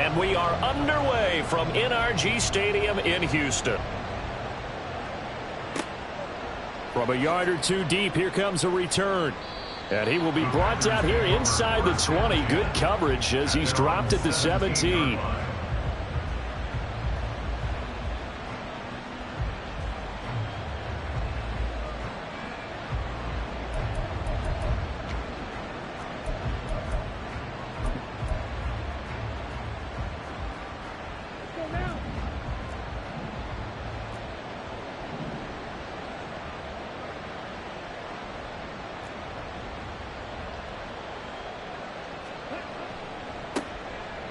And we are underway from NRG Stadium in Houston. From a yard or two deep, here comes a return. And he will be brought down here inside the 20. Good coverage as he's dropped at the 17.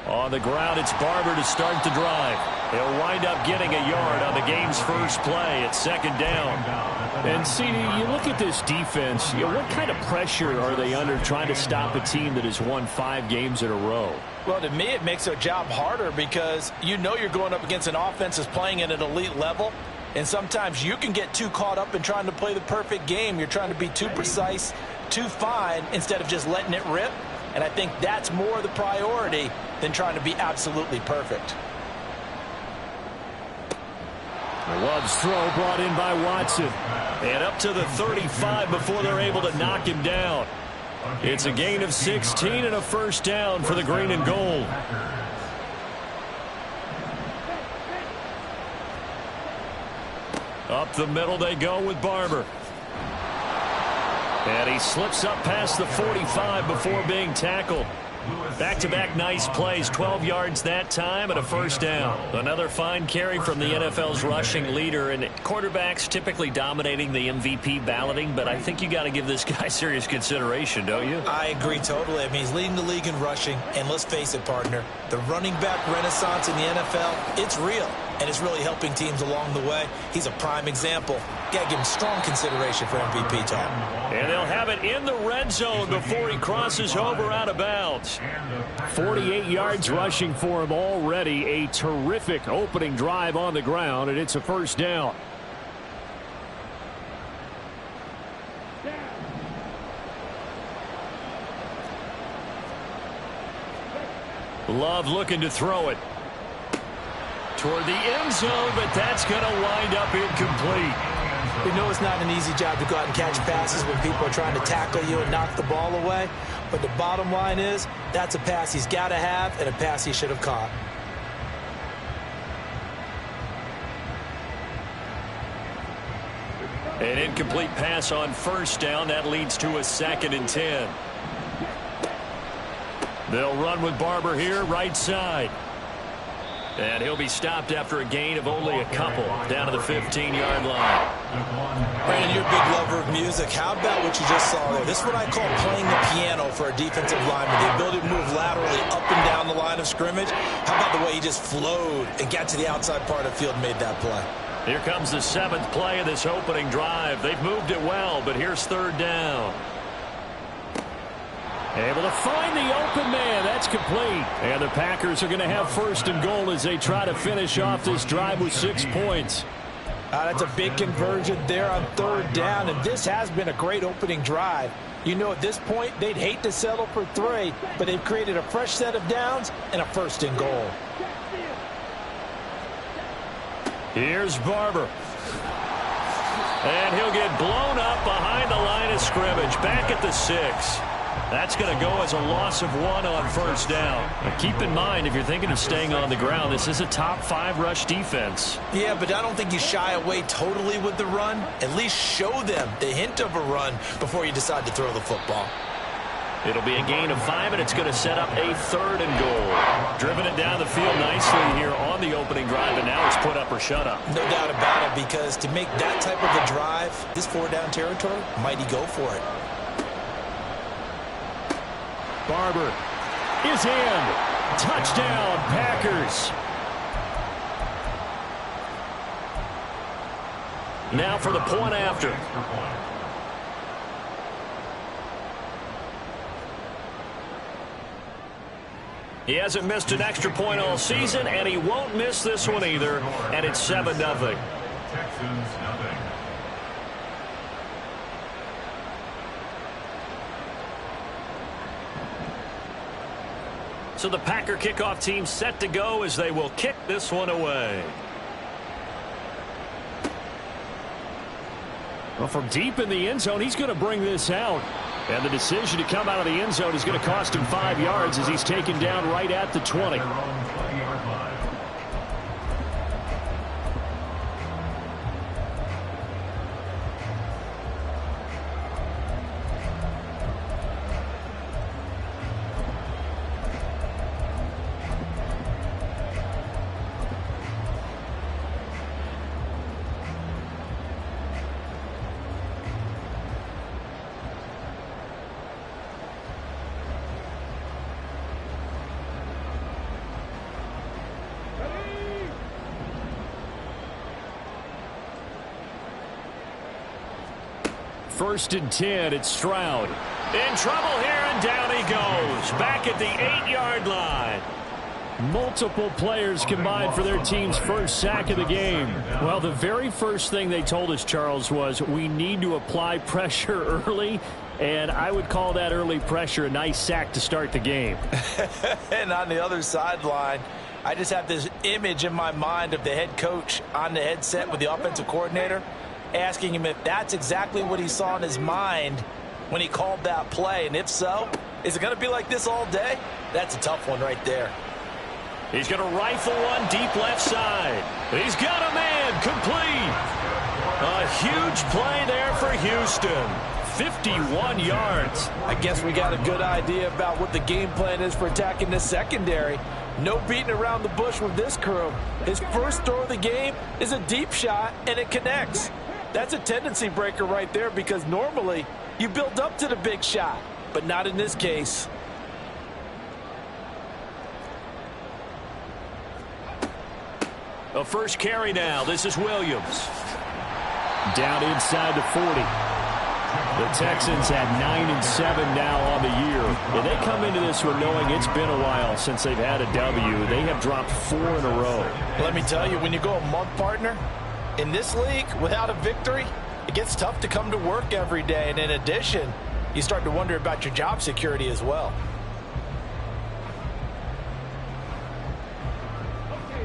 On the ground, it's Barber to start the drive. He'll wind up getting a yard on the game's first play at second down. And, CD, you look at this defense, what kind of pressure are they under trying to stop a team that has won 5 games in a row? Well, to me, it makes their job harder because you know you're going up against an offense that's playing at an elite level. And sometimes you can get too caught up in trying to play the perfect game. You're trying to be too precise, too fine, instead of just letting it rip. And I think that's more the priority than trying to be absolutely perfect. Love's throw brought in by Watson. And up to the 35 before they're able to knock him down. It's a gain of 16 and a first down for the green and gold. Up the middle they go with Barber. And he slips up past the 45 before being tackled. Back-to-back nice plays, 12 yards that time and a first down. Another fine carry from the NFL's rushing leader, and quarterbacks typically dominating the MVP balloting, but I think you got to give this guy serious consideration, don't you? I agree totally. I mean, he's leading the league in rushing, and let's face it, partner, the running back renaissance in the NFL, it's real, and it's really helping teams along the way. He's a prime example. Got to give him strong consideration for MVP talk. And they'll have it in the red zone before he crosses over out of bounds. 48 yards rushing for him already. A terrific opening drive on the ground, and it's a first down. Love looking to throw it toward the end zone, but that's going to wind up incomplete. We know it's not an easy job to go out and catch passes when people are trying to tackle you and knock the ball away. But the bottom line is, that's a pass he's got to have and a pass he should have caught. An incomplete pass on first down. That leads to a 2nd and 10. They'll run with Barber here, right side. And he'll be stopped after a gain of only a couple down to the 15-yard line. Brandon, you're a big lover of music. How about what you just saw there? This is what I call playing the piano for a defensive lineman. The ability to move laterally up and down the line of scrimmage. How about the way he just flowed and got to the outside part of the field and made that play? Here comes the 7th play of this opening drive. They've moved it well, but here's 3rd down. Able to find the open man. That's complete. And the Packers are going to have 1st and goal as they try to finish off this drive with 6 points. That's a big conversion there on 3rd down, and this has been a great opening drive. You know, at this point, they'd hate to settle for 3, but they've created a fresh set of downs and a 1st and goal. Here's Barber. And he'll get blown up behind the line of scrimmage. Back at the 6. That's going to go as a loss of 1 on first down. Now keep in mind, if you're thinking of staying on the ground, this is a top 5 rush defense. Yeah, but I don't think you shy away totally with the run. At least show them the hint of a run before you decide to throw the football. It'll be a gain of 5, and it's going to set up a 3rd and goal. Driven it down the field nicely here on the opening drive, and now it's put up or shut up. No doubt about it, because to make that type of a drive, this 4-down territory, mighty go for it. Barber is in. Touchdown, Packers. Now for the point after. He hasn't missed an extra point all season, and he won't miss this one either, and it's 7-0. Texans, nothing. So the Packer kickoff team set to go as they will kick this one away. Well, from deep in the end zone, he's going to bring this out. And the decision to come out of the end zone is going to cost him 5 yards as he's taken down right at the 20. Their own 20-yard line. First and 10, it's Stroud. In trouble here, and down he goes. Back at the 8-yard line. Multiple players combined for their team's first sack of the game. Well, the very first thing they told us, Charles, was we need to apply pressure early, and I would call that early pressure a nice sack to start the game. And on the other sideline, I just have this image in my mind of the head coach on the headset with the offensive coordinator, asking him if that's exactly what he saw in his mind when he called that play. And if so, is it going to be like this all day? That's a tough one right there. He's going to rifle one deep left side. He's got a man complete. A huge play there for Houston. 51 yards. I guess we got a good idea about what the game plan is for attacking this secondary. No beating around the bush with this crew. His first throw of the game is a deep shot, and it connects. That's a tendency breaker right there, because normally you build up to the big shot, but not in this case. A first carry now. This is Williams. Down inside the 40. The Texans had 9-7 now on the year. And they come into this one knowing it's been a while since they've had a W. They have dropped 4 in a row. Let me tell you, when you go a month, partner, in this league, without a victory, it gets tough to come to work every day. And in addition, you start to wonder about your job security as well.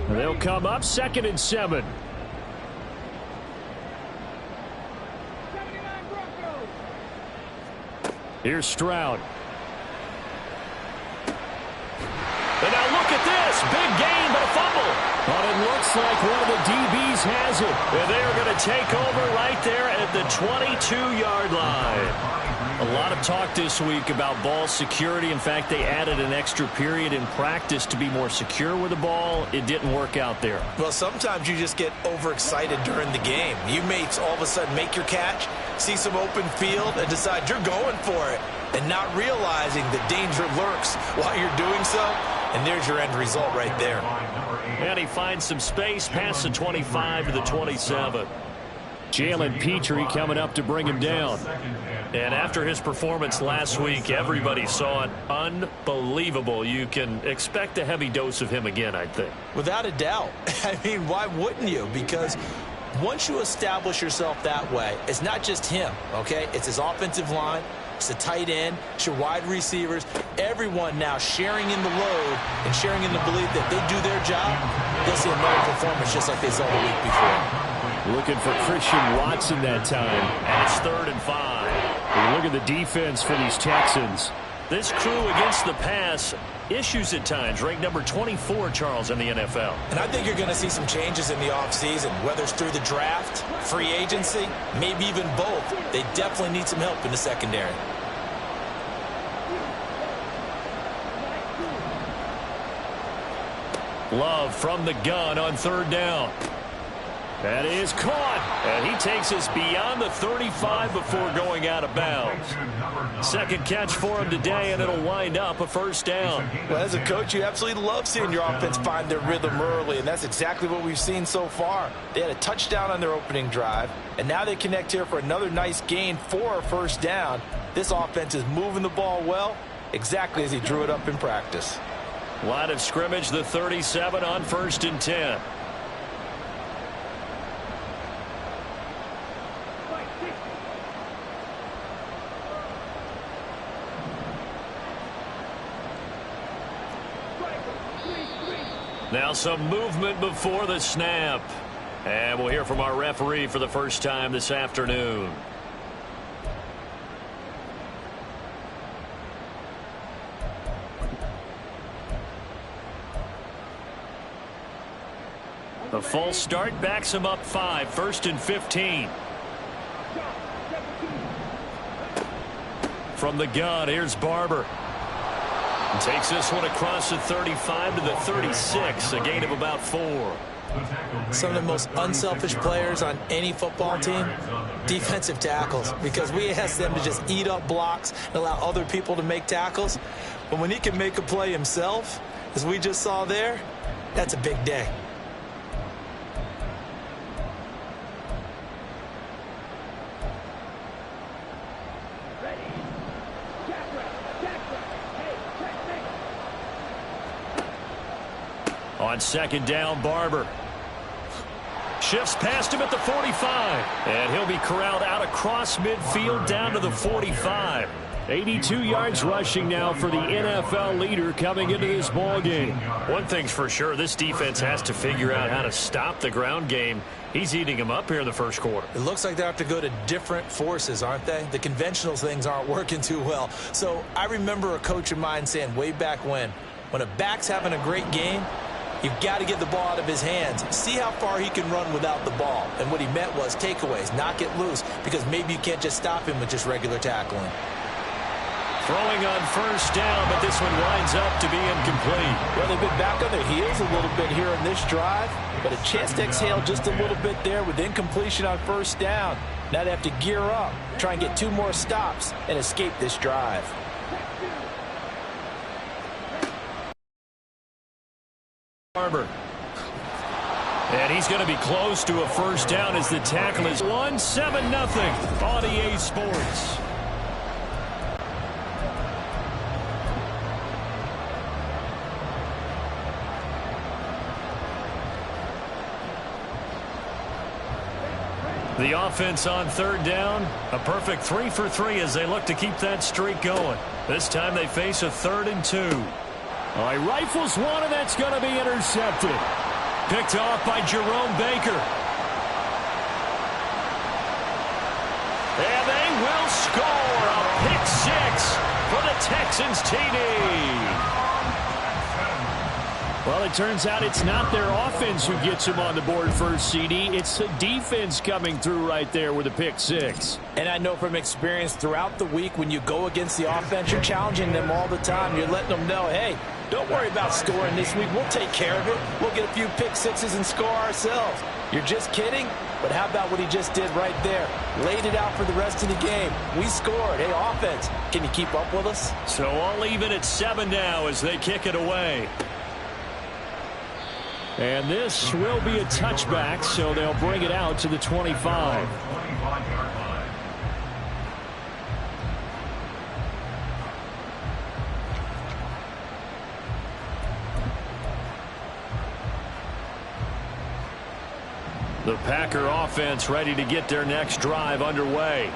They'll come up 2nd and 7. Here's Stroud. And now look at this. Big gain, but a fumble. But it looks like one of the DBs has it. And they are going to take over right there at the 22-yard line. A lot of talk this week about ball security. In fact, they added an extra period in practice to be more secure with the ball. It didn't work out there. Well, sometimes you just get overexcited during the game. You may all of a sudden make your catch, see some open field, and decide you're going for it, and not realizing the danger lurks while you're doing so. And there's your end result right there. And he finds some space past the 25 to the 27. Jalen Petrie coming up to bring him down. And after his performance last week, everybody saw it. Unbelievable. You can expect a heavy dose of him again, I think. Without a doubt. I mean, why wouldn't you? Because once you establish yourself that way, it's not just him, okay? It's his offensive line. It's the tight end. It's your wide receivers. Everyone now sharing in the load and sharing in the belief that they do their job. They'll see another performance just like they saw the week before. Looking for Christian Watson that time. And it's 3rd and 5. Look at the defense for these Texans. This crew against the pass, issues at times. Ranked number 24, Charles, in the NFL. And I think you're going to see some changes in the offseason, whether it's through the draft, free agency, maybe even both. They definitely need some help in the secondary. Love from the gun on 3rd down. That is caught, and he takes us beyond the 35 before going out of bounds. Second catch for him today, and it'll wind up a 1st down. Well, as a coach, you absolutely love seeing your offense find their rhythm early, and that's exactly what we've seen so far. They had a touchdown on their opening drive, and now they connect here for another nice gain for a 1st down. This offense is moving the ball well, exactly as he drew it up in practice. Line of scrimmage, the 37 on 1st and 10. Now some movement before the snap. And we'll hear from our referee for the first time this afternoon. The false start backs him up 5, 1st and 15. From the gun, here's Barber. Takes this one across the 35 to the 36, a gain of about 4. Some of the most unselfish players on any football team, defensive tackles, because we ask them to just eat up blocks and allow other people to make tackles. But when he can make a play himself, as we just saw there, that's a big day. On 2nd down, Barber shifts past him at the 45, and he'll be corralled out across midfield down to the 45. 82 yards rushing now for the NFL leader coming into this ball game. One thing's for sure, this defense has to figure out how to stop the ground game. He's eating them up here in the first quarter. It looks like they have to go to different forces, aren't they? The conventional things aren't working too well. So I remember a coach of mine saying way back when a back's having a great game, you've got to get the ball out of his hands. See how far he can run without the ball. And what he meant was takeaways, knock it loose, because maybe you can't just stop him with just regular tackling. Throwing on 1st down, but this one winds up to be incomplete. Well, they've been back on their heels a little bit here in this drive, but a chance to exhale just a little bit there with incompletion on 1st down. Now they have to gear up, try and get 2 more stops, and escape this drive. Barber. And he's going to be close to a 1st down as the tackle is 1-7-0 on EA Sports. The offense on 3rd down, a perfect 3 for 3 as they look to keep that streak going. This time they face a 3rd and 2. All right, rifles one, and that's going to be intercepted. Picked off by Jerome Baker. And they will score a pick 6 for the Texans TD. Well, it turns out it's not their offense who gets them on the board first, CD. It's the defense coming through right there with a pick 6. And I know from experience throughout the week when you go against the offense, you're challenging them all the time. You're letting them know, hey, don't worry about scoring this week. We'll take care of it. We'll get a few pick 6s and score ourselves. You're just kidding? But how about what he just did right there? Laid it out for the rest of the game. We scored. Hey, offense, can you keep up with us? So all even at 7 now as they kick it away. And this will be a touchback, so they'll bring it out to the 25. The Packer offense ready to get their next drive underway.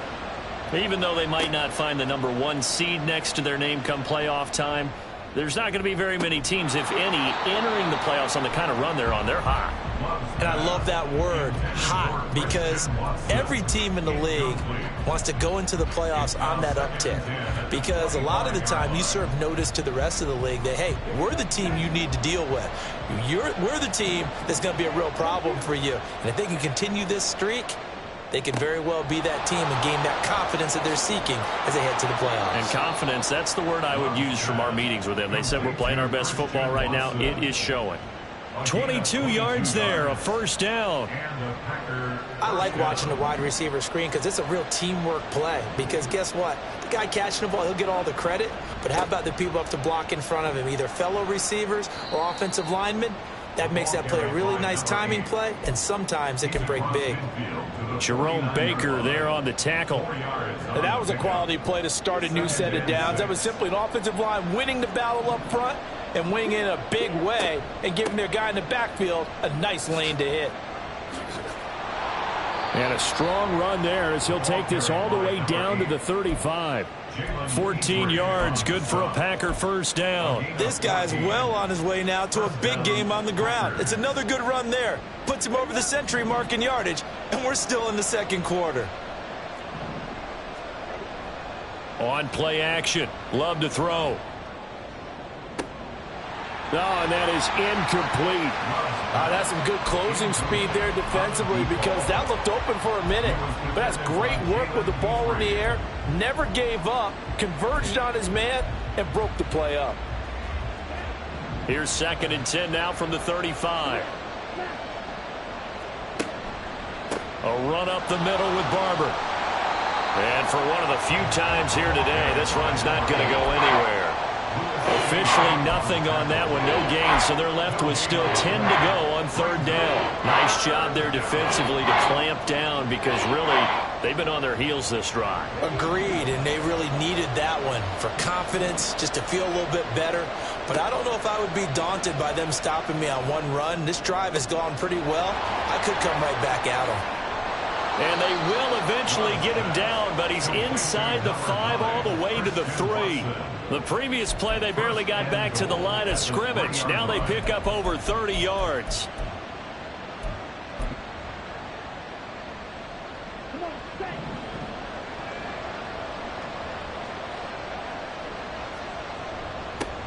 Even though they might not find the number 1 seed next to their name come playoff time, there's not going to be very many teams, if any, entering the playoffs on the kind of run they're on. They're hot. And I love that word, hot, because every team in the league wants to go into the playoffs on that uptick. Because a lot of the time you serve notice to the rest of the league that, hey, we're the team you need to deal with. We're the team that's going to be a real problem for you. And if they can continue this streak, they could very well be that team and gain that confidence that they're seeking as they head to the playoffs. And confidence, that's the word I would use from our meetings with them. They said we're playing our best football right now. It is showing. 22 yards there, a 1st down. I like watching the wide receiver screen because it's a real teamwork play. Because guess what? The guy catching the ball, he'll get all the credit. But how about the people up to block in front of him, either fellow receivers or offensive linemen? That makes that play a really nice timing play, and sometimes it can break big. Jerome Baker there on the tackle. And that was a quality play to start a new set of downs. That was simply an offensive line winning the battle up front and winning in a big way and giving their guy in the backfield a nice lane to hit. And a strong run there as he'll take this all the way down to the 35. 14 yards, good for a Packer first down. This guy's well on his way now to a big game on the ground. It's another good run there. Puts him over the century mark in yardage, and we're still in the second quarter. On play action. Love to throw. Oh, and that is incomplete. That's some good closing speed there defensively because that looked open for a minute. But that's great work with the ball in the air. Never gave up, converged on his man, and broke the play up. Here's 2nd and 10 now from the 35. A run up the middle with Barber. And for one of the few times here today, this run's not going to go anywhere. Officially nothing on that one, no gain, so they're left with still 10 to go on 3rd down. Nice job there defensively to clamp down because really they've been on their heels this drive. Agreed, and they really needed that one for confidence, just to feel a little bit better. But I don't know if I would be daunted by them stopping me on one run. This drive has gone pretty well. I could come right back at them. And they will eventually get him down, but he's inside the 5 all the way to the 3. The previous play, they barely got back to the line of scrimmage. Now they pick up over 30 yards.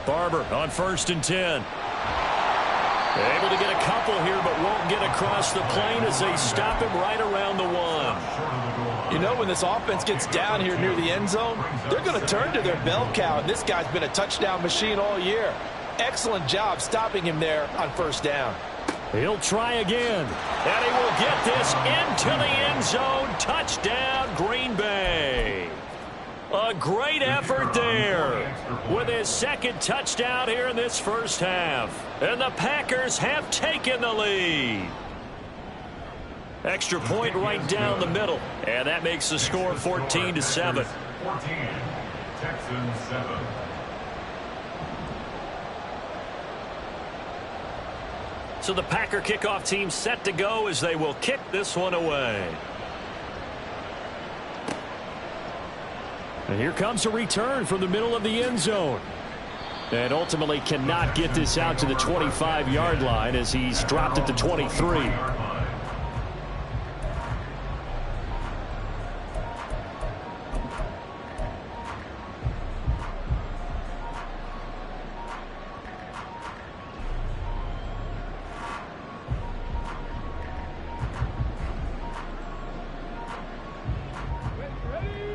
Barber on 1st and 10. Able to get a couple here, but won't get across the plane as they stop him right around the 1. You know, when this offense gets down here near the end zone, they're going to turn to their bell cow, and this guy's been a touchdown machine all year. Excellent job stopping him there on 1st down. He'll try again, and he will get this into the end zone. Touchdown, Green Bay. A great effort there with his 2nd touchdown here in this first half. And the Packers have taken the lead. Extra point right down the middle. And that makes the score 14-7. 14, Texans 7. So the Packer kickoff team set to go as they will kick this one away. And here comes a return from the middle of the end zone. And ultimately cannot get this out to the 25-yard line as he's dropped at the 23.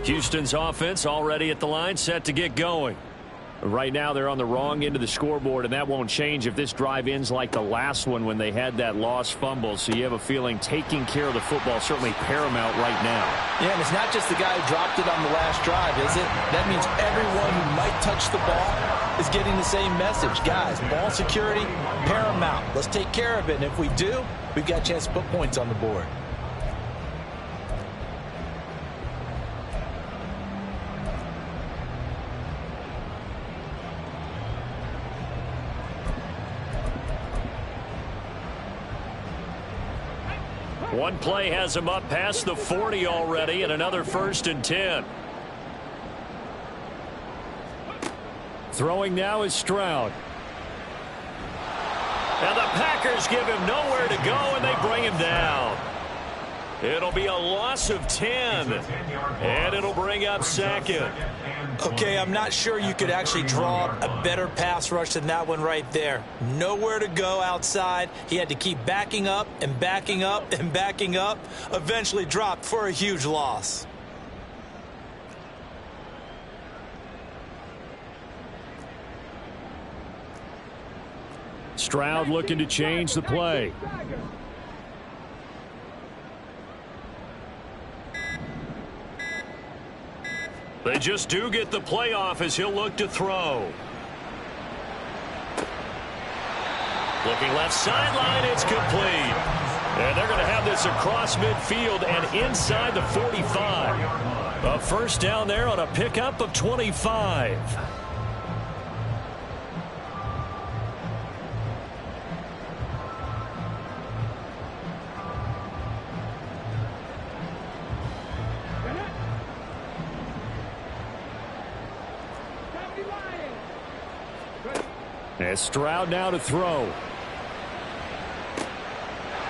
Houston's offense already at the line, set to get going. Right now they're on the wrong end of the scoreboard, and that won't change if this drive ends like the last one when they had that lost fumble. So you have a feeling taking care of the football certainly paramount right now. Yeah, and it's not just the guy who dropped it on the last drive, is it? That means everyone who might touch the ball is getting the same message. Guys, ball security, paramount. Let's take care of it, and if we do, we've got a chance to put points on the board. One play has him up past the 40 already, and another 1st and 10. Throwing now is Stroud. And the Packers give him nowhere to go, and they bring him down. It'll be a loss of 10, and it'll bring up 2nd. Okay, I'm not sure you could actually draw a better pass rush than that one right there. Nowhere to go outside. He had to keep backing up and backing up and backing up. Eventually dropped for a huge loss. Stroud looking to change the play. They just do get the play off as he'll look to throw. Looking left sideline, it's complete. And they're going to have this across midfield and inside the 45. A 1st down there on a pickup of 25. And Stroud now to throw.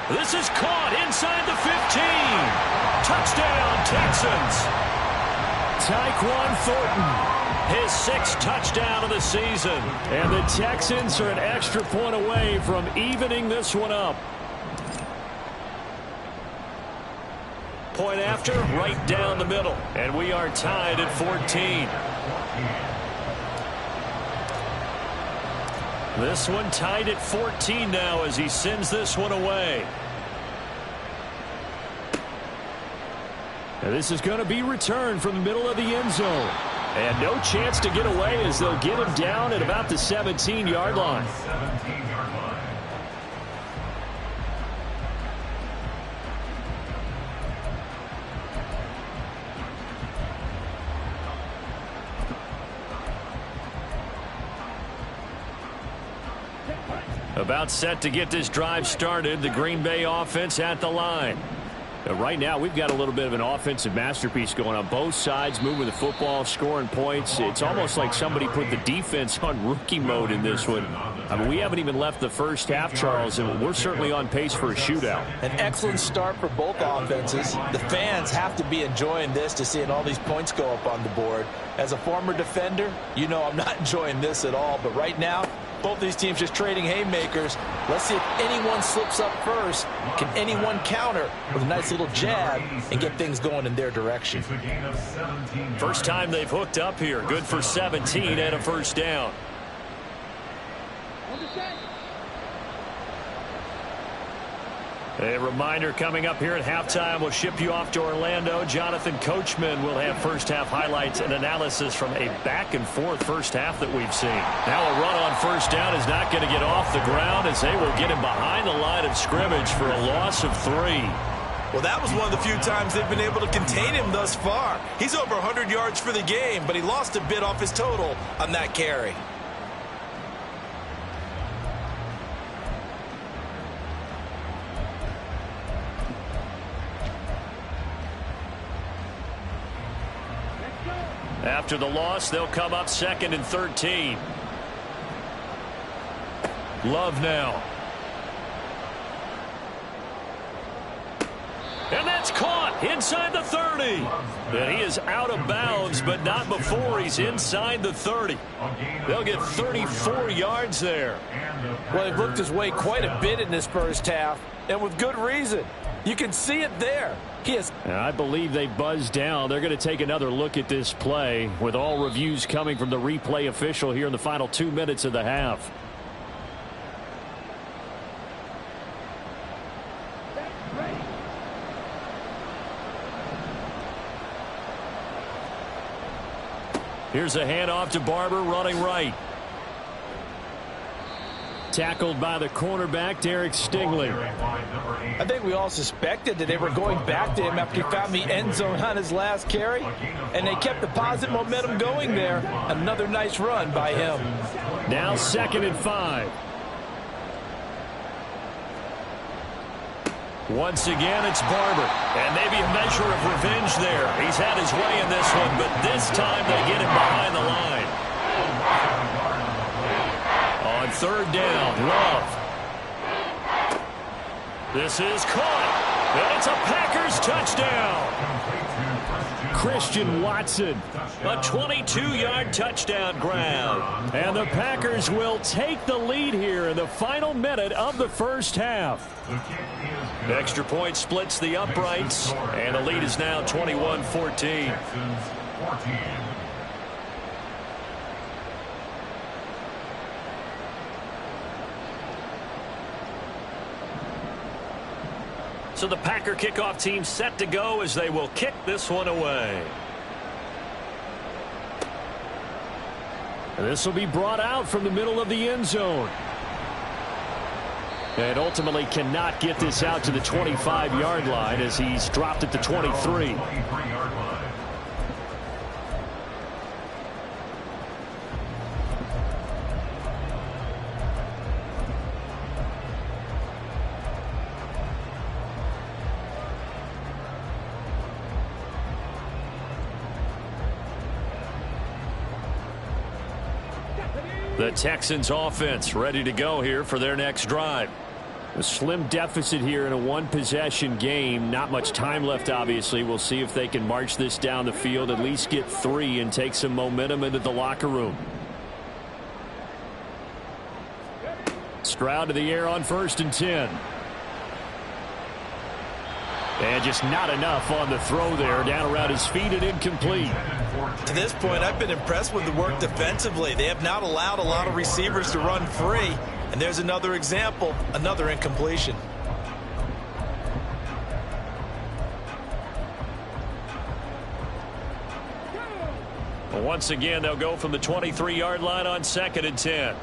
This is caught inside the 15. Touchdown, Texans. Tyquan Thornton, his 6th touchdown of the season. And the Texans are an extra point away from evening this one up. Point after, right down the middle. And we are tied at 14. This one tied at 14 now as he sends this one away. And this is going to be returned from the middle of the end zone. And no chance to get away as they'll get him down at about the 17-yard line. 17-yard line. About set to get this drive started. The Green Bay offense at the line. Right now, we've got a little bit of an offensive masterpiece going on both sides, moving the football, scoring points. It's almost like somebody put the defense on rookie mode in this one. I mean, we haven't even left the first half, Charles, and we're certainly on pace for a shootout. An excellent start for both offenses. The fans have to be enjoying this to seeing all these points go up on the board. As a former defender, you know I'm not enjoying this at all. But right now, both these teams just trading haymakers. Let's see if anyone slips up first. Can anyone counter with a nice little jab and get things going in their direction? First time they've hooked up here. Good for 17 and a first down. A reminder coming up here at halftime. We'll ship you off to Orlando. Jonathan Coachman will have first half highlights and analysis from a back and forth first half that we've seen. Now a run on first down is not going to get off the ground as they will get him behind the line of scrimmage for a loss of 3. Well, that was one of the few times they've been able to contain him thus far. He's over 100 yards for the game, but he lost a bit off his total on that carry. After the loss, they'll come up 2nd and 13. Love now. And that's caught inside the 30. And he is out of bounds, but not before he's inside the 30. They'll get 34 yards there. Well, he looked his way quite a bit in this first half, and with good reason. You can see it there. I believe they buzzed down. They're going to take another look at this play with all reviews coming from the replay official here in the final 2 minutes of the half. Here's a handoff to Barber running right. Tackled by the cornerback, Derek Stingley. I think we all suspected that they were going back to him after he found the end zone on his last carry, and they kept the positive momentum going there. Another nice run by him. Now 2nd and 5. Once again, it's Barber. And maybe a measure of revenge there. He's had his way in this one, but this time they get him behind the line. On 3rd down, Love. This is caught, and it's a Packers touchdown. Christian Watson, a 22-yard touchdown grab. And the Packers will take the lead here in the final minute of the first half. Extra point splits the uprights, and the lead is now 21-14. So the Packer kickoff team set to go as they will kick this one away. And this will be brought out from the middle of the end zone. And ultimately cannot get this out to the 25-yard line as he's dropped at the 23. The Texans offense ready to go here for their next drive. A slim deficit here in a one-possession game. Not much time left, obviously. We'll see if they can march this down the field, at least get 3 and take some momentum into the locker room. Stroud to the air on 1st and 10. And just not enough on the throw there. Down around his feet and incomplete. To this point, I've been impressed with the work defensively. They have not allowed a lot of receivers to run free. And there's another example, another incompletion. Well, once again, they'll go from the 23-yard line on 2nd and 10.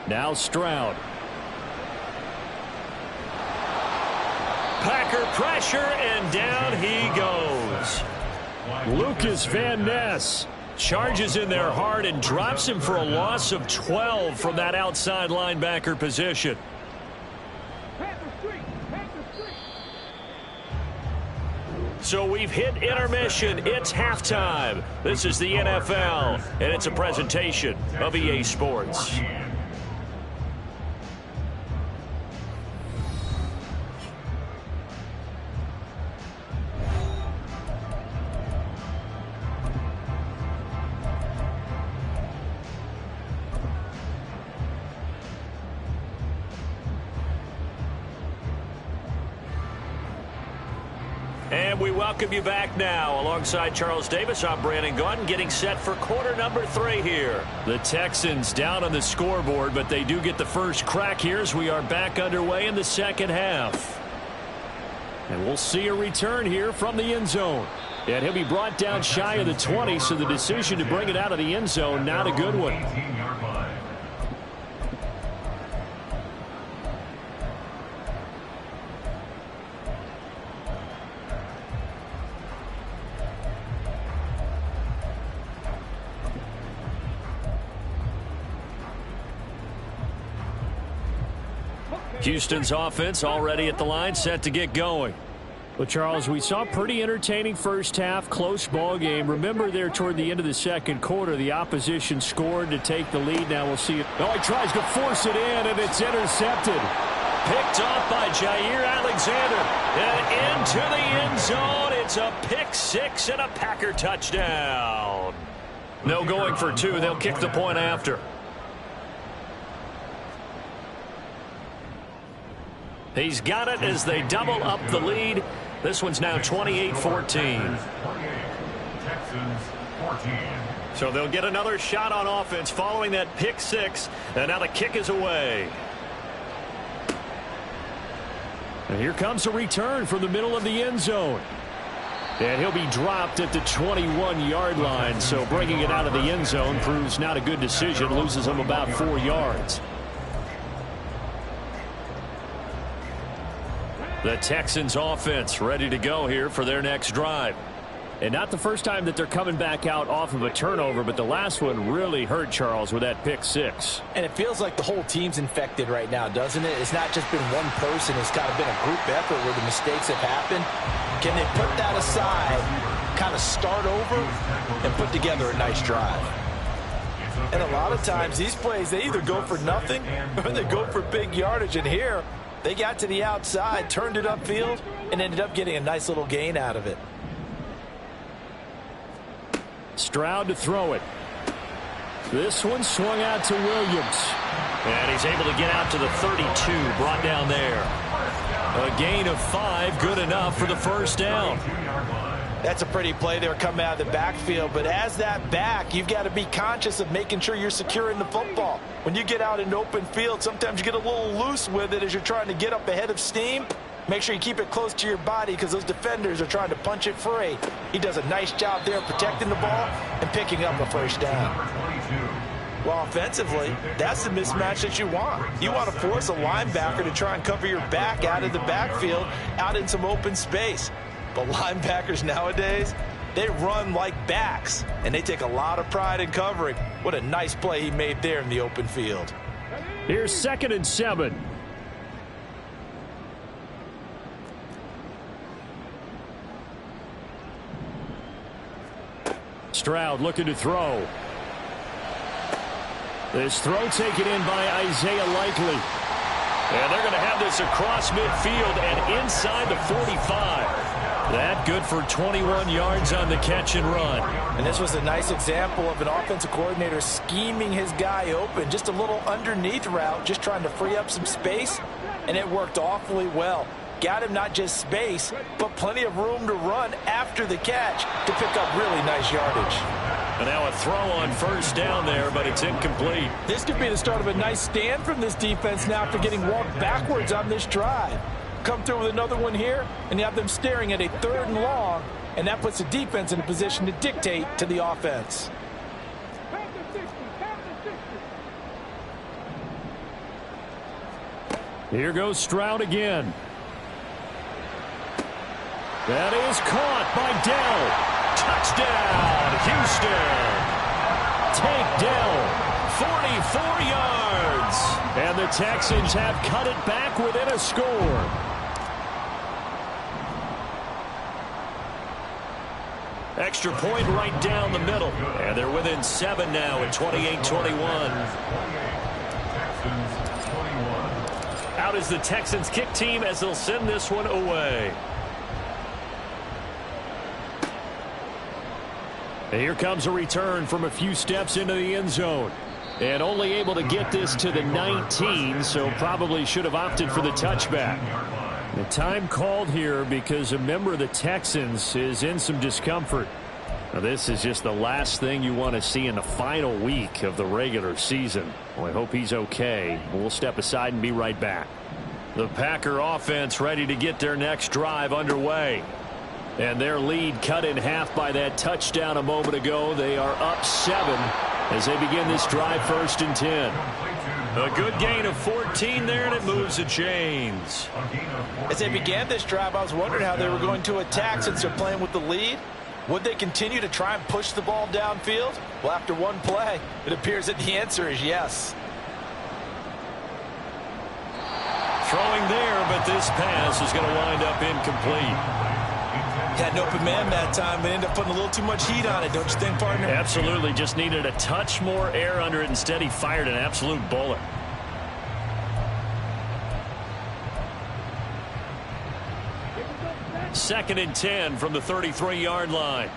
Now Stroud. Packer pressure, and down he goes. Lucas Van Ness charges in there hard and drops him for a loss of 12 from that outside linebacker position. So we've hit intermission. It's halftime. This is the NFL, and it's a presentation of EA Sports. And we welcome you back now. Alongside Charles Davis, I'm Brandon Gaudin, getting set for quarter number 3 here. The Texans down on the scoreboard, but they do get the first crack here as we are back underway in the second half. And we'll see a return here from the end zone. And he'll be brought down shy of the 20, so the decision to bring it out of the end zone, not a good one. Houston's offense already at the line, set to get going. Well, Charles, we saw a pretty entertaining first half, close ball game. Remember there toward the end of the second quarter, the opposition scored to take the lead. Now we'll see it. Oh, he tries to force it in, and it's intercepted. Picked off by Jair Alexander. And into the end zone. It's a pick 6 and a Packer touchdown. No going for 2. They'll kick the point after. He's got it as they double up the lead. This one's now 28-14. So they'll get another shot on offense following that pick 6. And now the kick is away. And here comes a return from the middle of the end zone. And he'll be dropped at the 21-yard line. So bringing it out of the end zone proves not a good decision. Loses him about 4 yards. The Texans offense ready to go here for their next drive. And not the first time that they're coming back out off of a turnover, but the last one really hurt, Charles, with that pick 6. And it feels like the whole team's infected right now, doesn't it? It's not just been one person. It's kind of been a group effort where the mistakes have happened. Can they put that aside, kind of start over, and put together a nice drive? And a lot of times these plays, they either go for nothing or they go for big yardage. And here, they got to the outside, turned it upfield, and ended up getting a nice little gain out of it. Stroud to throw it. This one swung out to Williams. And he's able to get out to the 32, brought down there. A gain of 5, good enough for the first down. That's a pretty play there coming out of the backfield, but as that back, you've got to be conscious of making sure you're securing the football. When you get out in open field, sometimes you get a little loose with it as you're trying to get up ahead of steam. Make sure you keep it close to your body because those defenders are trying to punch it free. He does a nice job there protecting the ball and picking up a first down. Well, offensively, that's the mismatch that you want. You want to force a linebacker to try and cover your back out of the backfield, out in some open space. But linebackers nowadays, they run like backs, and they take a lot of pride in covering. What a nice play he made there in the open field. Here's 2nd and 7. Stroud looking to throw. This throw taken in by Isaiah Likely. And they're going to have this across midfield and inside the 45. That good for 21 yards on the catch and run. And this was a nice example of an offensive coordinator scheming his guy open. Just a little underneath route, just trying to free up some space. And it worked awfully well. Got him not just space, but plenty of room to run after the catch to pick up really nice yardage. And now a throw on first down there, but it's incomplete. This could be the start of a nice stand from this defense now after getting walked backwards on this drive. Come through with another one here, and you have them staring at a 3rd and long, and that puts the defense in a position to dictate to the offense. Here goes Stroud again. That is caught by Dell. Touchdown, Houston. Take Dell, 44 yards. And the Texans have cut it back within a score. Extra point right down the middle. And they're within 7 now at 28-21. Out is the Texans kick team as they'll send this one away. And here comes a return from a few steps into the end zone. And only able to get this to the 19, so probably should have opted for the touchback. The time called here because a member of the Texans is in some discomfort. Now, this is just the last thing you want to see in the final week of the regular season. Well, I hope he's okay. We'll step aside and be right back. The Packer offense ready to get their next drive underway. And their lead cut in half by that touchdown a moment ago. They are up 7 as they begin this drive 1st and 10. A good gain of 14 there, and it moves the chains. As they began this drive, I was wondering how they were going to attack since they're playing with the lead. Would they continue to try and push the ball downfield? Well, after one play, it appears that the answer is yes. Throwing there, but this pass is going to wind up incomplete. Had an open man that time, but ended up putting a little too much heat on it, don't you think, partner? Absolutely. Just needed a touch more air under it. Instead, he fired an absolute bullet. Second and 10 from the 33-yard line.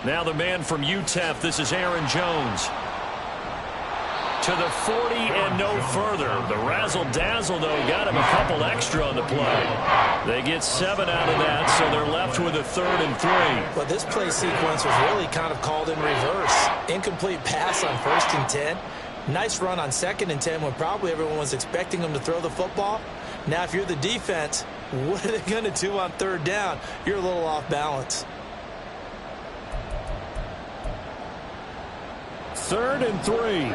Now the man from UTEP. This is Aaron Jones. To the 40 and no further. The razzle-dazzle, though, got him a couple extra on the play. They get 7 out of that, so they're left with a 3rd and 3. Well, this play sequence was really kind of called in reverse. Incomplete pass on 1st and 10. Nice run on 2nd and 10 when probably everyone was expecting them to throw the football. Now, if you're the defense, what are they going to do on 3rd down? You're a little off balance. 3rd and 3.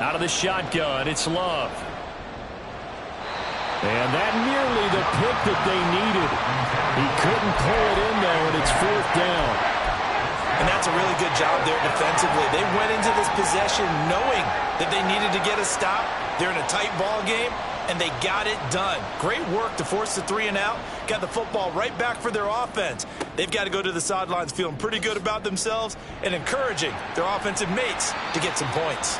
Out of the shotgun, it's Love. And that nearly the pick that they needed. He couldn't pull it in, though, and it's 4th down. And that's a really good job there defensively. They went into this possession knowing that they needed to get a stop. They're in a tight ball game, and they got it done. Great work to force the 3 and out. Got the football right back for their offense. They've got to go to the sidelines feeling pretty good about themselves and encouraging their offensive mates to get some points.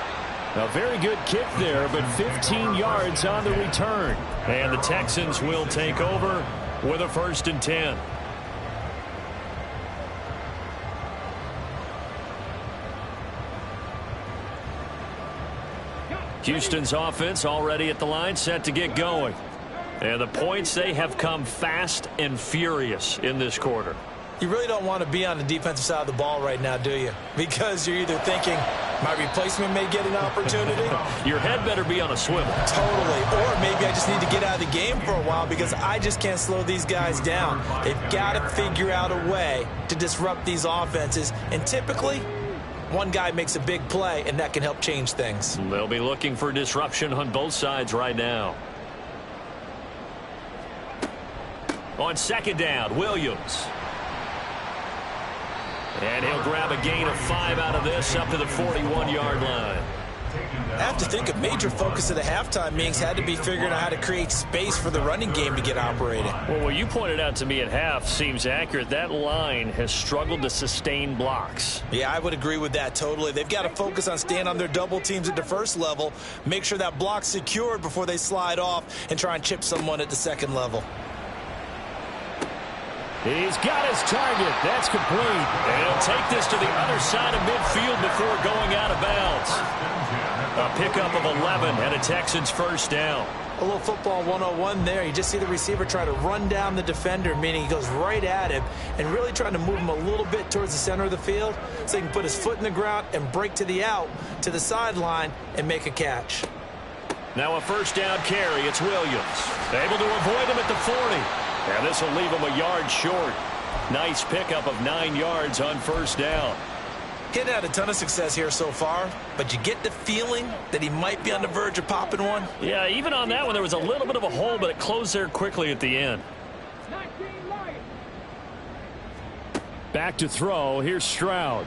A very good kick there, but 15 yards on the return. And the Texans will take over with a 1st and 10. Houston's offense already at the line, set to get going. And the points, they have come fast and furious in this quarter. You really don't want to be on the defensive side of the ball right now, do you? Because you're either thinking, my replacement may get an opportunity. Your head better be on a swivel. Totally. Or maybe I just need to get out of the game for a while because I just can't slow these guys down. They've got to figure out a way to disrupt these offenses. And typically, one guy makes a big play, and that can help change things. They'll be looking for disruption on both sides right now. On 2nd down, Williams. And he'll grab a gain of 5 out of this up to the 41-yard line. I have to think a major focus of the halftime meetings had to be figuring out how to create space for the running game to get operating. Well, what you pointed out to me at half seems accurate. That line has struggled to sustain blocks. Yeah, I would agree with that totally. They've got to focus on staying on their double teams at the first level, make sure that block's secured before they slide off and try and chip someone at the second level. He's got his target. That's complete. And he'll take this to the other side of midfield before going out of bounds. A pickup of 11 and a Texans first down. A little football 101 there. You just see the receiver try to run down the defender, meaning he goes right at him and really trying to move him a little bit towards the center of the field so he can put his foot in the ground and break to the out, to the sideline, and make a catch. Now a first down carry. It's Williams. Able to avoid him at the 40. And this will leave him a yard short. Nice pickup of 9 yards on first down. He'd had a ton of success here so far, but you get the feeling that he might be on the verge of popping one. Yeah, even on that one, there was a little bit of a hole, but it closed there quickly at the end. Back to throw. Here's Stroud.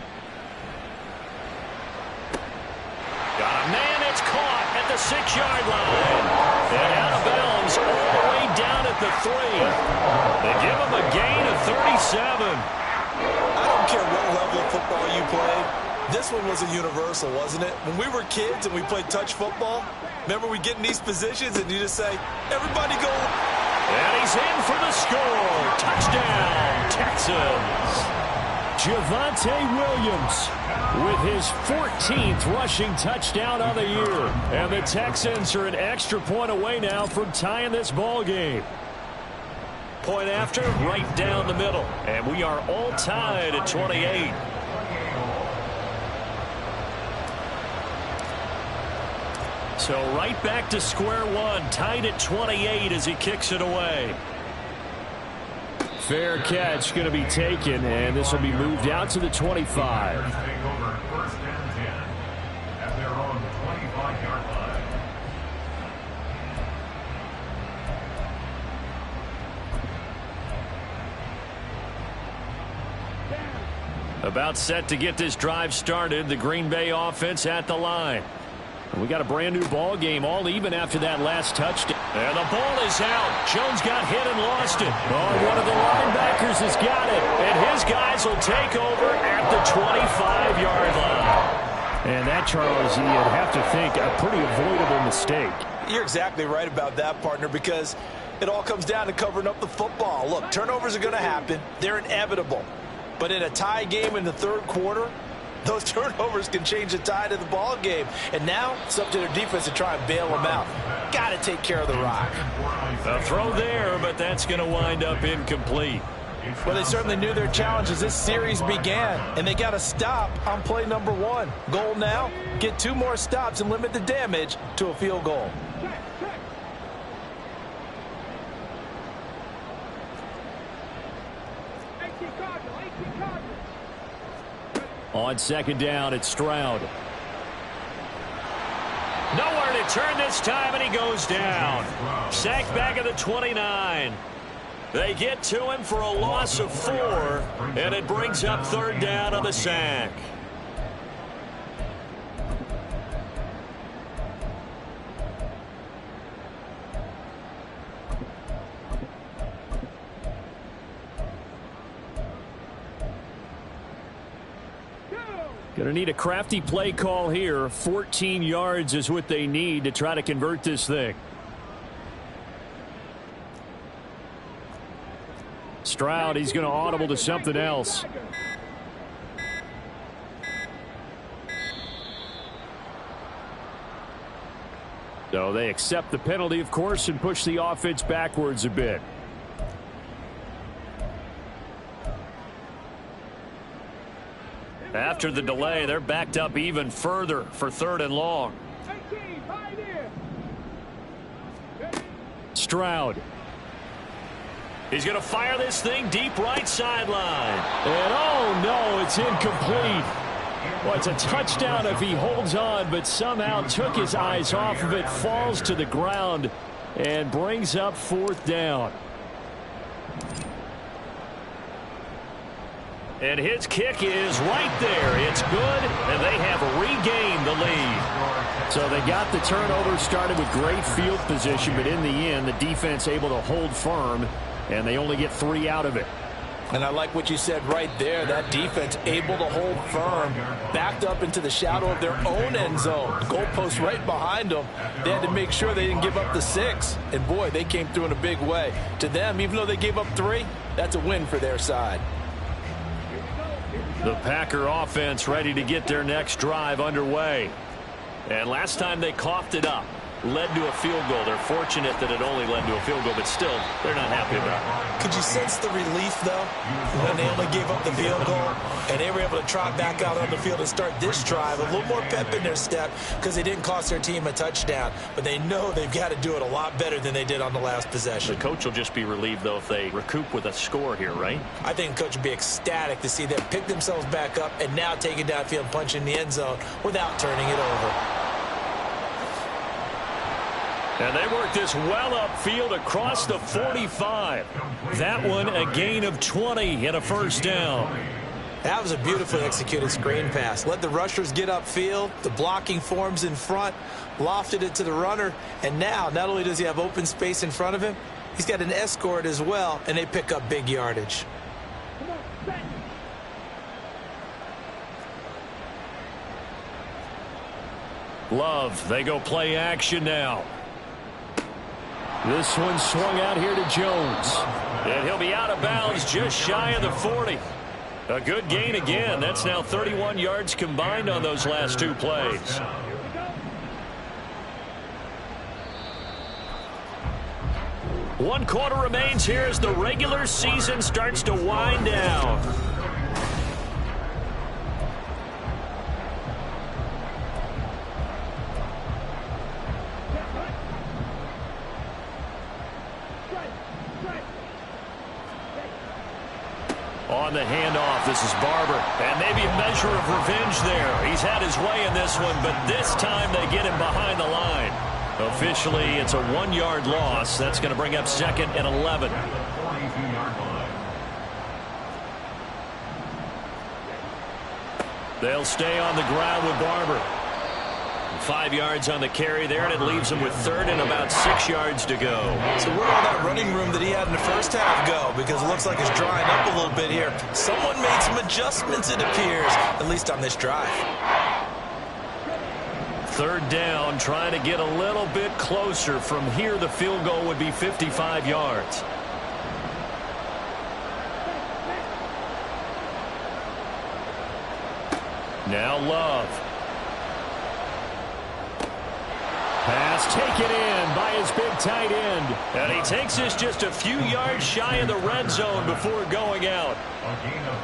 Got a man. It's caught at the 6-yard line. And out of bounds all the way down at the 3. They give him a gain of 37. I don't care what level of football you played. This one was a universal, wasn't it? When we were kids and we played touch football, remember we get in these positions and you just say, everybody go. And he's in for the score. Touchdown, Texans. Javonte Williams with his 14th rushing touchdown of the year. And the Texans are an extra point away now from tying this ball game. Point after, right down the middle. And we are all tied at 28. So right back to square one, tied at 28 as he kicks it away. Fair catch going to be taken, and this will be moved out to the 25. Take over first and 10 at their own 25-yard line. About set to get this drive started. The Green Bay offense at the line. And we got a brand new ball game, all even after that last touchdown. And the ball is out. Jones got hit and lost it. Oh, one of the linebackers has got it. And his guys will take over at the 25-yard line. And that, Charles, you'd have to think a pretty avoidable mistake. You're exactly right about that, partner, because it all comes down to covering up the football. Look, turnovers are going to happen. They're inevitable. But in a tie game in the third quarter, those turnovers can change the tide of the ball game. And now it's up to their defense to try and bail them out. Got to take care of the rock. A throw there, but that's going to wind up incomplete. Well, they certainly knew their challenge as this series began, and they got to stop on play number 1. Goal now, get 2 more stops and limit the damage to a field goal. On second down, it's Stroud. Nowhere to turn this time, and he goes down. Sacked back at the 29. They get to him for a loss of 4, and it brings up third down on the sack. Going to need a crafty play call here. 14 yards is what they need to try to convert this thing. Stroud, he's going to audible to something else. So they accept the penalty, of course, and push the offense backwards a bit. After the delay, they're backed up even further for third and long. Stroud. He's going to fire this thing deep right sideline. And oh no, it's incomplete. Well, it's a touchdown if he holds on, but somehow took his eyes off of it, falls to the ground, and brings up fourth down. And his kick is right there. It's good, and they have regained the lead. So they got the turnover started with great field position, but in the end, the defense able to hold firm, and they only get 3 out of it. And I like what you said right there. That defense able to hold firm, backed up into the shadow of their own end zone. The goalpost right behind them. They had to make sure they didn't give up the 6. And, boy, they came through in a big way. To them, even though they gave up 3, that's a win for their side. The Packer offense ready to get their next drive underway. And last time they coughed it up, led to a field goal. They're fortunate that it only led to a field goal, but still, they're not happy about it. Could you sense the relief, though, when they only gave up the field goal and they were able to trot back out on the field and start this drive? A little more pep in their step because they didn't cost their team a touchdown, but they know they've got to do it a lot better than they did on the last possession. The coach will just be relieved, though, if they recoup with a score here, right? I think the coach would be ecstatic to see them pick themselves back up and now take it downfield and punch in the end zone without turning it over. And they work this well upfield across the 45. That one a gain of 20 and a first down. That was a beautifully executed screen pass. Let the rushers get upfield. The blocking forms in front. Lofted it to the runner. And now, not only does he have open space in front of him, he's got an escort as well, and they pick up big yardage. Love, they go play action now. This one swung out here to Jones. And he'll be out of bounds just shy of the 40. A good gain again. That's now 31 yards combined on those last 2 plays. 1 quarter remains here as the regular season starts to wind down. On the handoff, this is Barber. And maybe a measure of revenge there. He's had his way in this one, but this time they get him behind the line. Officially, it's a 1-yard loss. That's going to bring up 2nd and 11. They'll stay on the ground with Barber. 5 yards on the carry there, and it leaves him with 3rd and about 6 yards to go. So where will that running room that he had in the first half go? Because it looks like it's drying up a little bit here. Someone made some adjustments, it appears, at least on this drive. 3rd down, trying to get a little bit closer. From here, the field goal would be 55 yards. Now Love. Pass taken in by his big tight end. And he takes this just a few yards shy of the red zone before going out.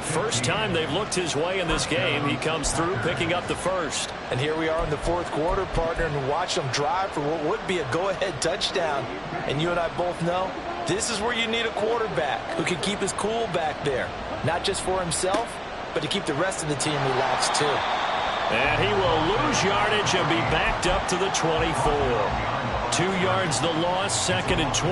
First time they've looked his way in this game. He comes through picking up the first. And here we are in the 4th quarter, partner, and watch them drive for what would be a go-ahead touchdown. And you and I both know this is where you need a quarterback who can keep his cool back there. Not just for himself, but to keep the rest of the team relaxed too. And he will lose yardage and be backed up to the 24. 2 yards the loss, 2nd and 12.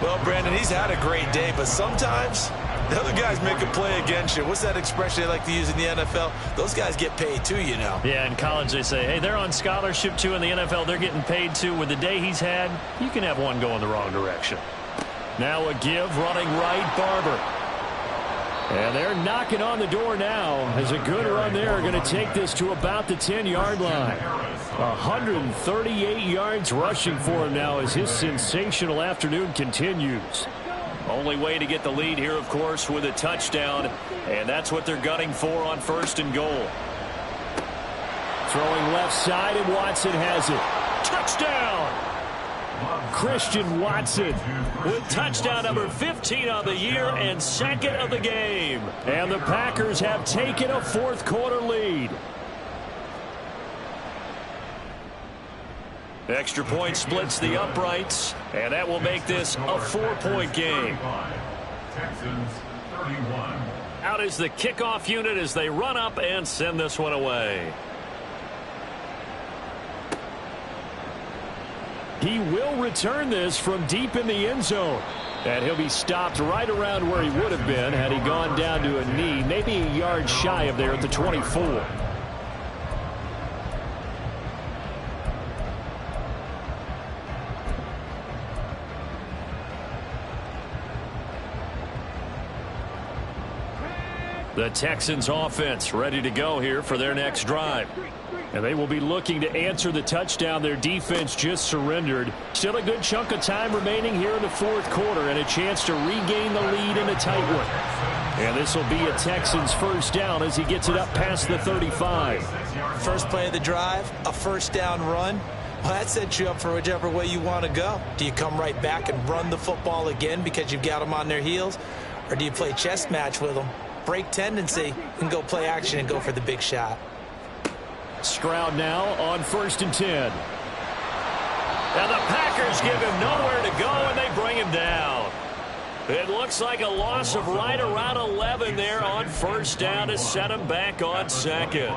Well, Brandon, he's had a great day, but sometimes the other guys make a play against you. What's that expression they like to use in the NFL? Those guys get paid too, you know. Yeah, in college they say, hey, they're on scholarship too. In the NFL, they're getting paid too. With the day he's had, you can have one going the wrong direction. Now a give, running right, Barber. And they're knocking on the door now as a good run there. Going to take this to about the 10-yard line. 138 yards rushing for him now as his sensational afternoon continues. Only way to get the lead here, of course, with a touchdown. And that's what they're gunning for on 1st and goal. Throwing left side, and Watson has it. Touchdown! Christian Watson with touchdown number 15 on the year and 2nd of the game. And the Packers have taken a 4th quarter lead. Extra point splits the uprights, and that will make this a 4-point game. Texans 31. Out is the kickoff unit as they run up and send this one away. He will return this from deep in the end zone. And he'll be stopped right around where he would have been had he gone down to a knee, maybe a yard shy of there at the 24. The Texans offense ready to go here for their next drive. And they will be looking to answer the touchdown their defense just surrendered. Still a good chunk of time remaining here in the fourth quarter and a chance to regain the lead in a tight one. And this will be a Texans first down as he gets it up past the 35. First play of the drive, a first down run. Well, that sets you up for whichever way you want to go. Do you come right back and run the football again because you've got them on their heels? Or do you play chess match with them, break tendency, and go play action and go for the big shot? Stroud now on 1st and 10. And the Packers give him nowhere to go, and they bring him down. It looks like a loss of right around 11 there on first down to set him back on second.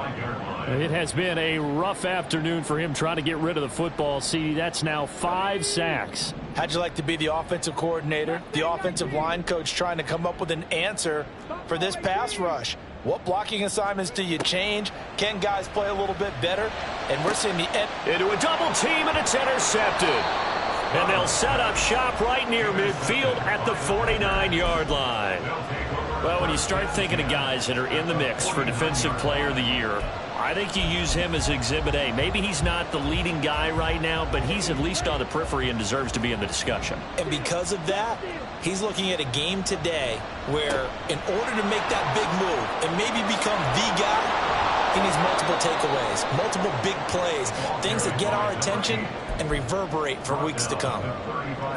It has been a rough afternoon for him trying to get rid of the football. See, that's now 5 sacks. How'd you like to be the offensive coordinator, the offensive line coach trying to come up with an answer for this pass rush? What blocking assignments do you change? Can guys play a little bit better? And we're seeing the end. Into a double team, and it's intercepted. And they'll set up shop right near midfield at the 49-yard line. Well, when you start thinking of guys that are in the mix for Defensive Player of the Year, I think you use him as Exhibit A. Maybe he's not the leading guy right now, but he's at least on the periphery and deserves to be in the discussion. And because of that, he's looking at a game today where in order to make that big move and maybe become the guy, he needs multiple takeaways, multiple big plays, things that get our attention and reverberate for weeks to come.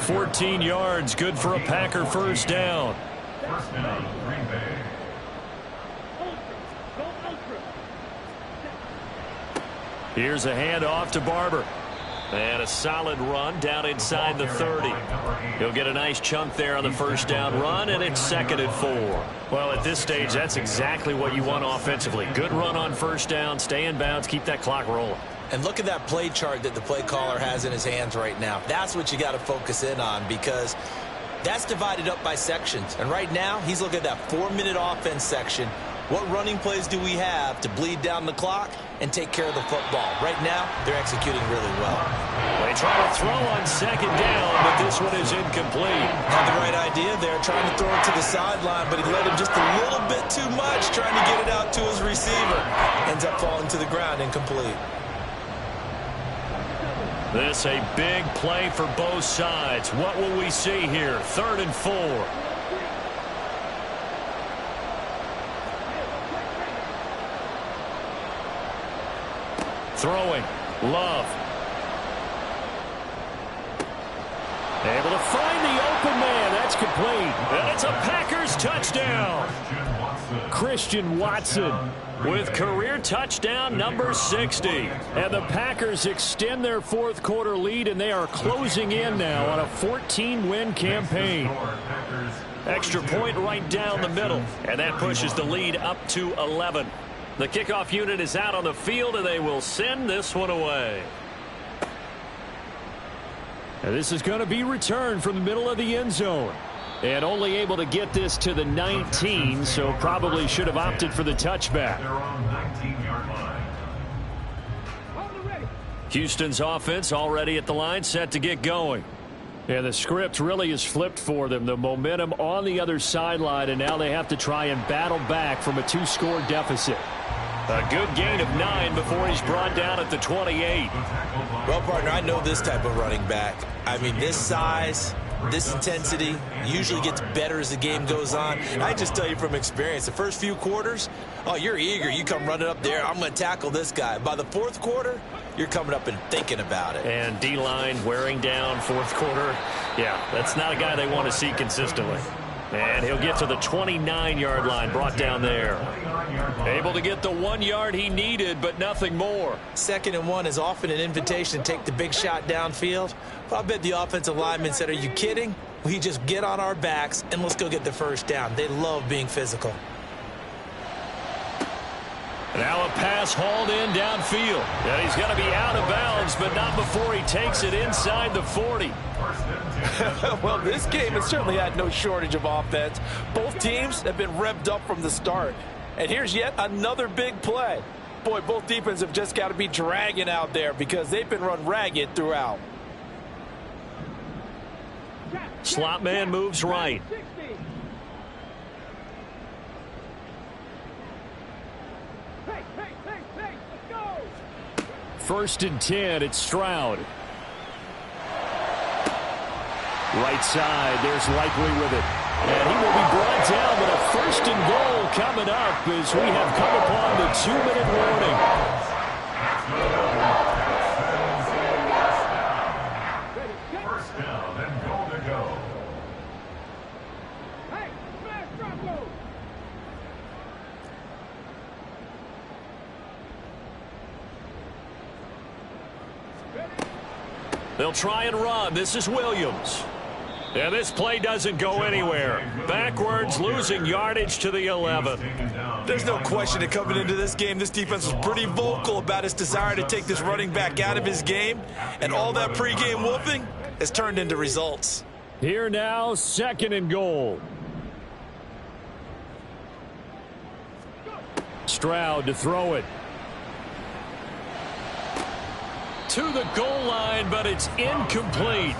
14 yards, good for a Packer first down. First down, Green Bay. Here's a handoff to Barber. And a solid run down inside the 30. He'll get a nice chunk there on the first down run, and it's 2nd and 4. Well, at this stage, that's exactly what you want offensively. Good run on first down, stay in bounds, keep that clock rolling. And look at that play chart that the play caller has in his hands right now. That's what you got to focus in on because that's divided up by sections. And right now, he's looking at that 4-minute offense section. What running plays do we have to bleed down the clock and take care of the football? Right now, they're executing really well. They try to throw on 2nd down, but this one is incomplete. Had the right idea there, trying to throw it to the sideline, but he led him just a little bit too much, trying to get it out to his receiver. Ends up falling to the ground, incomplete. This a big play for both sides. What will we see here? 3rd and 4. Throwing. Love. Able to find the open man. That's complete. And it's a Packers touchdown. Christian Watson with career touchdown number 60. And the Packers extend their fourth quarter lead, and they are closing in now on a 14-win campaign. Extra point right down the middle, and that pushes the lead up to 11. The kickoff unit is out on the field, and they will send this one away. And this is going to be returned from the middle of the end zone. And only able to get this to the 19, so probably should have opted for the touchback. Houston's offense already at the line, set to get going. Yeah, the script really is flipped for them. The momentum on the other sideline, and now they have to try and battle back from a 2-score deficit. A good gain of 9 before he's brought down at the 28. Well, partner, I know this type of running back. I mean, this size, this intensity usually gets better as the game goes on. I just tell you from experience, the first few quarters, oh, you're eager. You come running up there, I'm going to tackle this guy. By the fourth quarter, you're coming up and thinking about it. And D-line wearing down fourth quarter. Yeah, that's not a guy they want to see consistently. And he'll get to the 29-yard line, brought down there. Able to get the 1 yard he needed, but nothing more. 2nd and 1 is often an invitation to take the big shot downfield. But I bet the offensive lineman said, are you kidding? We just get on our backs and let's go get the first down. They love being physical. Now a pass hauled in downfield. And he's going to be out of bounds, but not before he takes it inside the 40. Well, this game has certainly had no shortage of offense. Both teams have been revved up from the start. And here's yet another big play. Boy, both defenses have just got to be dragging out there because they've been run ragged throughout. Slot man moves right. First and 10, it's Stroud. Right side, there's Likely with it. And he will be brought down, but a first and goal coming up as we have come upon the 2-minute warning. First down and goal to go. They'll try and run. This is Williams. And this play doesn't go anywhere. Backwards, losing yardage to the 11. There's no question that coming into this game, this defense was pretty vocal about its desire to take this running back out of his game. And all that pregame wolfing has turned into results. Here now, second and goal. Stroud to throw it. To the goal line, but it's incomplete.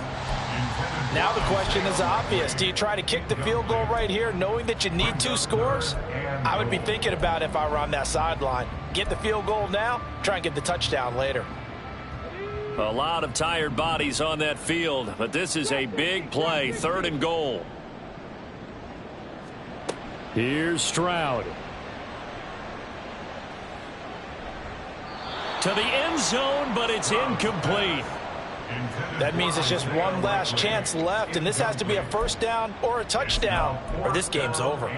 Now the question is obvious. Do you try to kick the field goal right here knowing that you need 2 scores? I would be thinking about it if I were on that sideline. Get the field goal now, try and get the touchdown later. A lot of tired bodies on that field, but this is a big play, third and goal. Here's Stroud. To the end zone, but it's incomplete. That means it's just one last chance left, and this has to be a first down or a touchdown, or this game's over.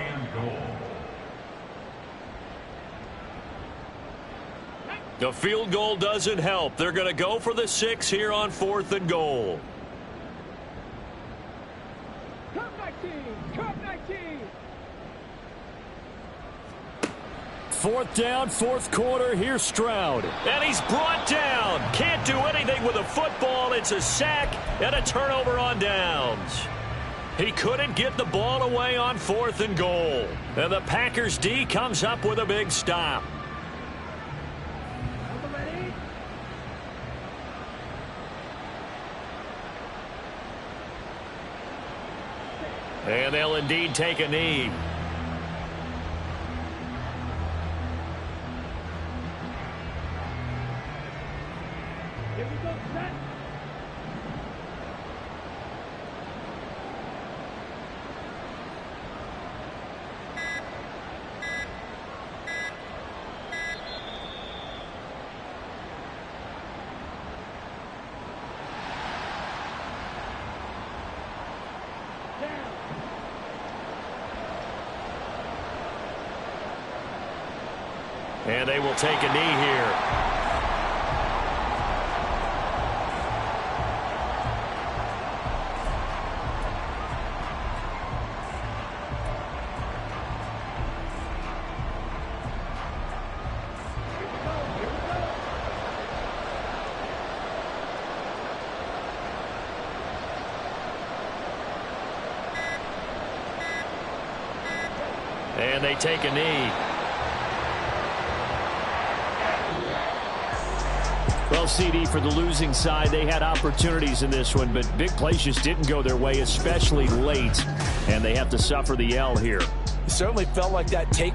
The field goal doesn't help. They're going to go for the 6 here on 4th and goal. Fourth down, fourth quarter. Here's Stroud. And he's brought down. Can't do anything with a football. It's a sack and a turnover on downs. He couldn't get the ball away on 4th and goal. And the Packers D comes up with a big stop. And they'll indeed take a knee. And they will take a knee here. And they take a knee. Well, CD, for the losing side, they had opportunities in this one, but big plays just didn't go their way, especially late, and they have to suffer the L here. It certainly felt like that take